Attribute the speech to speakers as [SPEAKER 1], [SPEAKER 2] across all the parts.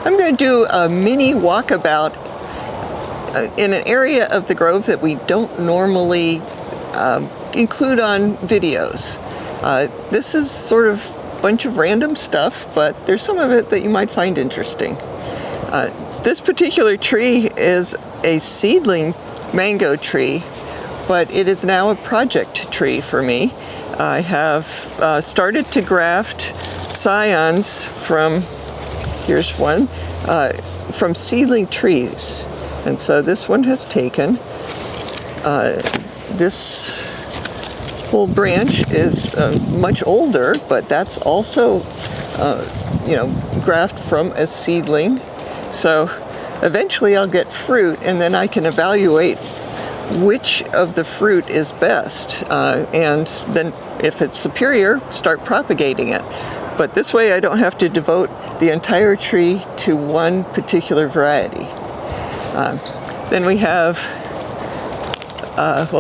[SPEAKER 1] I'm going to do a mini walkabout in an area of the grove that we don't normally include on videos. This is sort of a bunch of random stuff, but there's some of it that you might find interesting. This particular tree is a seedling mango tree, but it is now a project tree for me. I have started to graft scions from, here's one, from seedling trees. And so this one has taken. This whole branch is much older, but that's also, graft from a seedling. So eventually I'll get fruit, and then I can evaluate which of the fruit is best, and then if it's superior, start propagating it. But this way I don't have to devote the entire tree to one particular variety. Then we have,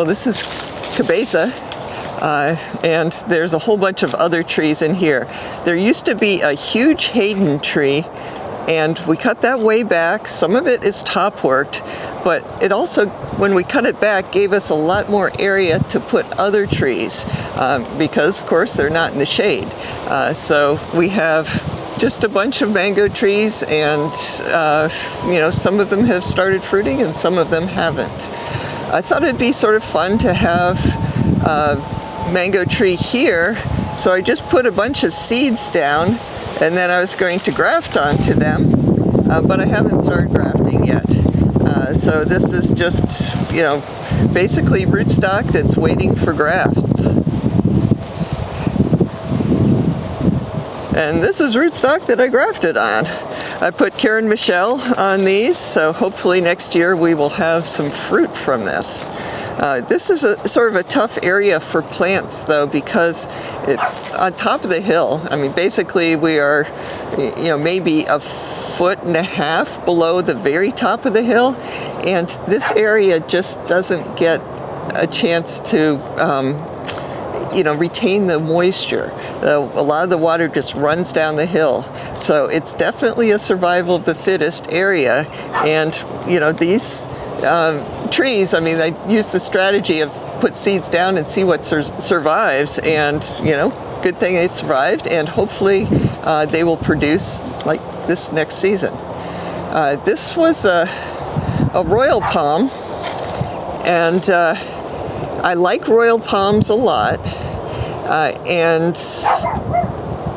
[SPEAKER 1] this is cabeza, and there's a whole bunch of other trees in here. There used to be a huge Hayden tree, and we cut that way back. Some of it is top worked, but it also, when we cut it back, gave us a lot more area to put other trees, because of course they're not in the shade. So we have just a bunch of mango trees, and some of them have started fruiting and some of them haven't. I thought it'd be sort of fun to have a mango tree here, so I just put a bunch of seeds down, and then I was going to graft onto them, but I haven't started grafting yet. So this is just, basically rootstock that's waiting for grafts. And this is rootstock that I grafted on. I put Karen Michelle on these, so hopefully next year we will have some fruit from this. This is a sort of a tough area for plants, though, because it's on top of the hill. I mean, basically we are, maybe a 1.5 feet below the very top of the hill, and this area just doesn't get a chance to retain the moisture. A lot of the water just runs down the hill. So it's definitely a survival of the fittest area. And, these trees, I use the strategy of put seeds down and see what survives. And, good thing they survived. And hopefully they will produce like this next season. This was a royal palm. And I like royal palms a lot. And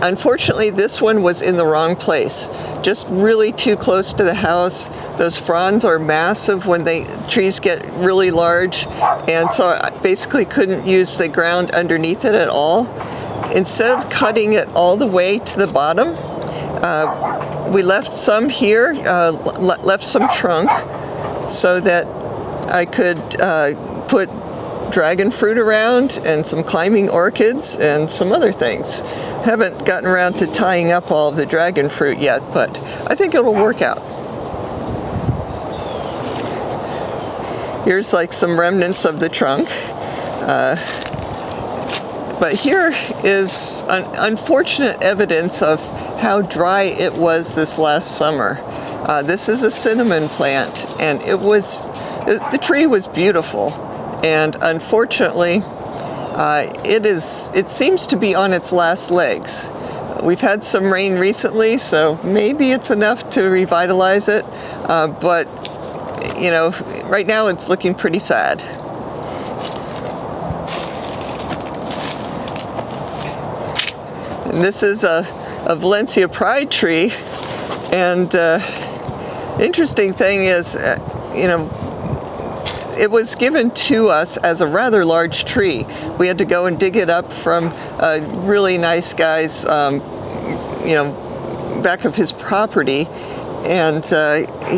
[SPEAKER 1] unfortunately this one was in the wrong place, just really too close to the house. Those fronds are massive when trees get really large, and so I basically couldn't use the ground underneath it at all. Instead of cutting it all the way to the bottom, we left some here, left some trunk so that I could put dragon fruit around and some climbing orchids and some other things. Haven't gotten around to tying up all of the dragon fruit yet, but I think it'll work out. Here's like some remnants of the trunk. But here is unfortunate evidence of how dry it was this last summer. This is a cinnamon plant, and the tree was beautiful. And unfortunately, it seems to be on its last legs. We've had some rain recently, so maybe it's enough to revitalize it. But, right now it's looking pretty sad. And this is a Valencia Pride tree. And interesting thing is, it was given to us as a rather large tree. We had to go and dig it up from a really nice guy's, back of his property. And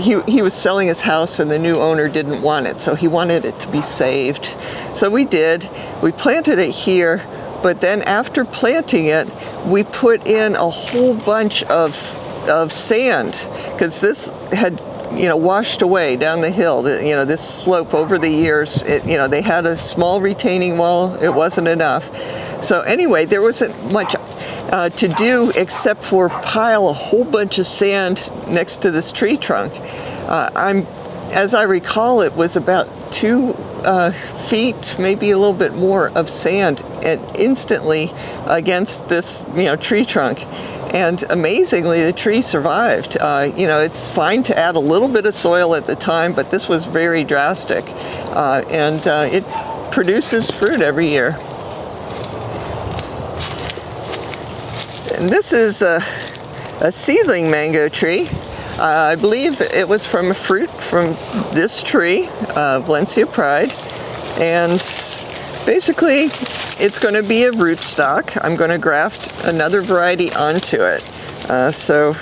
[SPEAKER 1] he was selling his house, and the new owner didn't want it, so he wanted it to be saved. So we did. We planted it here, but then after planting it, we put in a whole bunch of sand, because this had washed away down the hill. This slope over the years, they had a small retaining wall. It wasn't enough. So anyway, there wasn't much to do except for pile a whole bunch of sand next to this tree trunk. As I recall, it was about 2 feet, maybe a little bit more of sand, and instantly against this, tree trunk. And amazingly, the tree survived. It's fine to add a little bit of soil at the time, but this was very drastic. And it produces fruit every year. And this is a seedling mango tree. I believe it was from a fruit from this tree, Valencia Pride. And basically, it's going to be a rootstock. I'm going to graft another variety onto it. So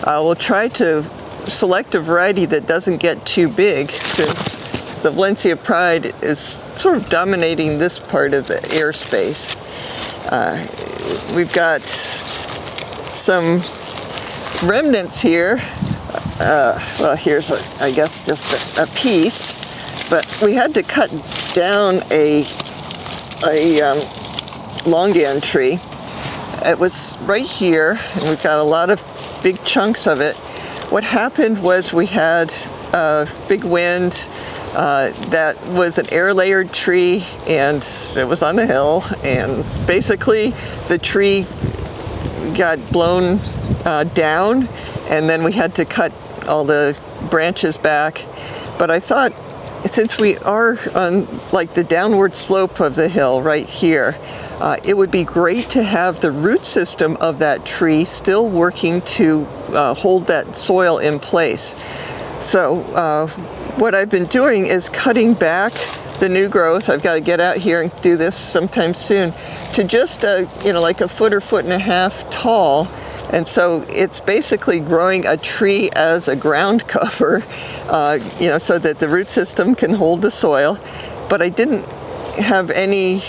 [SPEAKER 1] I will try to select a variety that doesn't get too big, since the Valencia Pride is sort of dominating this part of the airspace. We've got some remnants here. Well, here's, I guess, just a piece. But we had to cut down a longan tree. It was right here, and we've got a lot of big chunks of it. What happened was we had a big wind. That was an air-layered tree, and it was on the hill, and basically the tree got blown down, and then we had to cut all the branches back. But I thought, since we are on like the downward slope of the hill right here, it would be great to have the root system of that tree still working to hold that soil in place. So what I've been doing is cutting back the new growth. I've got to get out here and do this sometime soon, to just like a foot or foot and a half tall. And so it's basically growing a tree as a ground cover, so that the root system can hold the soil. But I didn't have any,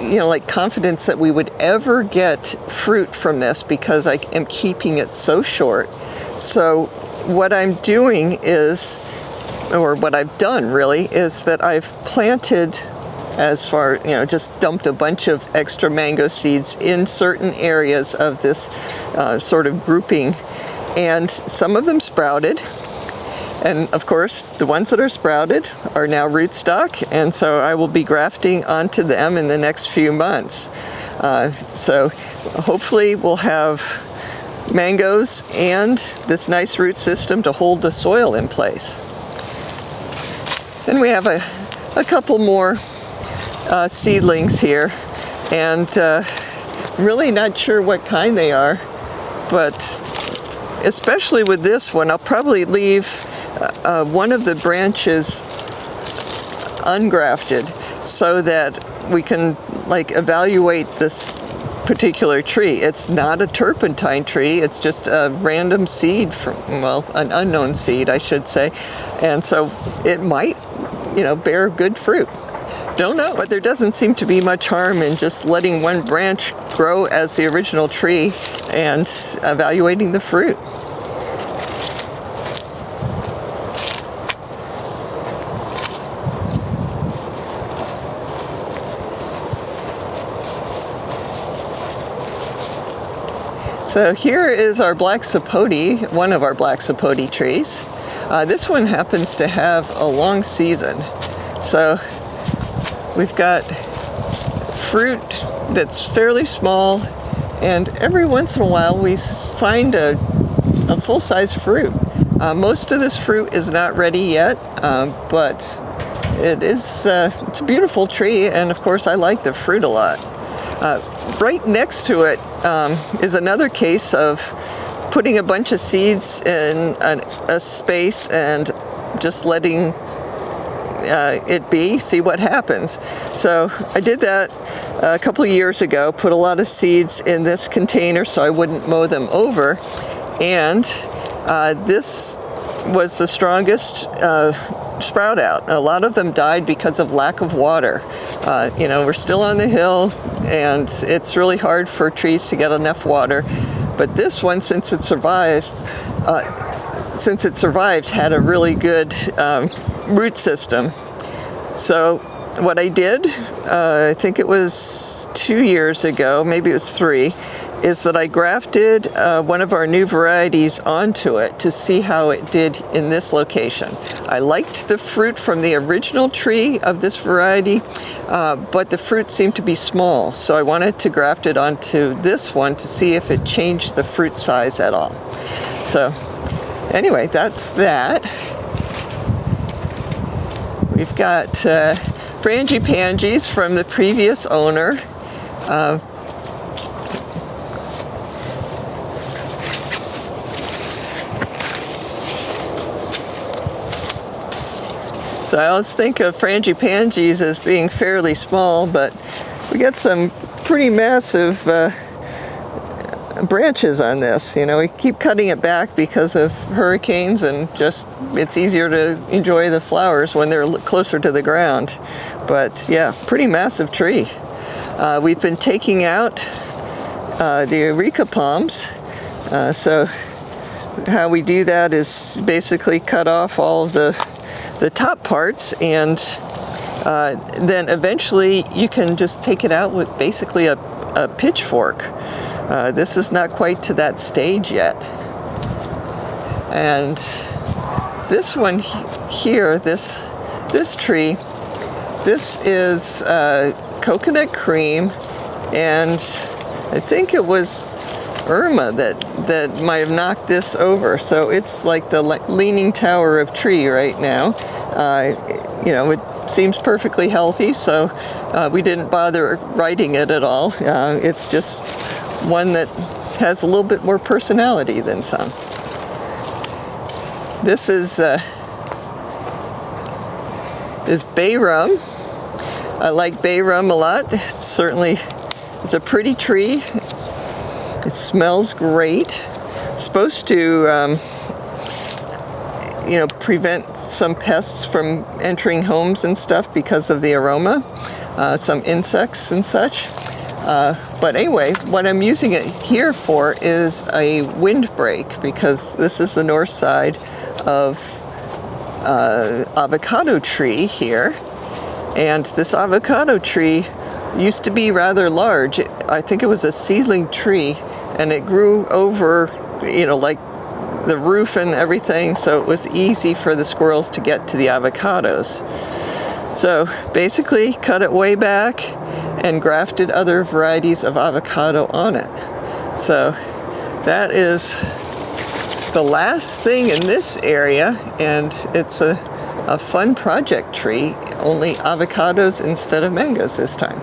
[SPEAKER 1] like confidence that we would ever get fruit from this, because I am keeping it so short. So what I'm doing is, or what I've done really, is that I've planted, just dumped a bunch of extra mango seeds in certain areas of this sort of grouping, and some of them sprouted. And of course, the ones that are sprouted are now rootstock, and so I will be grafting onto them in the next few months. So hopefully we'll have mangoes and this nice root system to hold the soil in place. Then we have a couple more seedlings here, and really not sure what kind they are, but especially with this one, I'll probably leave one of the branches ungrafted so that we can evaluate this particular tree. It's not a turpentine tree, it's just a random seed from, an unknown seed, I should say. And so it might, bear good fruit. Don't know, but there doesn't seem to be much harm in just letting one branch grow as the original tree and evaluating the fruit. So here is our black sapote, one of our black sapote trees. This one happens to have a long season. So we've got fruit that's fairly small, and every once in a while we find a full-size fruit. Most of this fruit is not ready yet, but it's a beautiful tree, and of course I like the fruit a lot. Right next to it is another case of putting a bunch of seeds in a space and just letting it be, see what happens. So I did that a couple of years ago, put a lot of seeds in this container so I wouldn't mow them over, and this was the strongest sprout out. A lot of them died because of lack of water. We're still on the hill, and it's really hard for trees to get enough water. But this one, since it survived, had a really good root system. So what I did, I think it was 2 years ago, maybe it was 3, is that I grafted one of our new varieties onto it to see how it did in this location. I liked the fruit from the original tree of this variety, but the fruit seemed to be small, so I wanted to graft it onto this one to see if it changed the fruit size at all. So anyway, that's that. We've got frangipanges from the previous owner. So I always think of frangipanges as being fairly small, but we got some pretty massive branches on this. You know, we keep cutting it back because of hurricanes, and just it's easier to enjoy the flowers when they're closer to the ground. But yeah, pretty massive tree. We've been taking out the Eureka palms. So how we do that is basically cut off all of the top parts, and then eventually you can just take it out with basically a pitchfork. This is not quite to that stage yet. And this one here, this tree, this is coconut cream, and I think it was Irma that might have knocked this over. So it's like the leaning tower of tree right now. You know, it seems perfectly healthy, so we didn't bother writing it at all. It's just one that has a little bit more personality than some. This is bay rum. I like bay rum a lot. It's a pretty tree. It smells great. It's supposed to, you know, prevent some pests from entering homes and stuff because of the aroma, some insects and such. But anyway, what I'm using it here for is a windbreak, because this is the north side of avocado tree here. And this avocado tree used to be rather large. I think it was a seedling tree, and it grew over, you know, like the roof and everything, so it was easy for the squirrels to get to the avocados. So basically cut it way back and grafted other varieties of avocado on it. So that is the last thing in this area, and it's a fun project tree, only avocados instead of mangoes this time.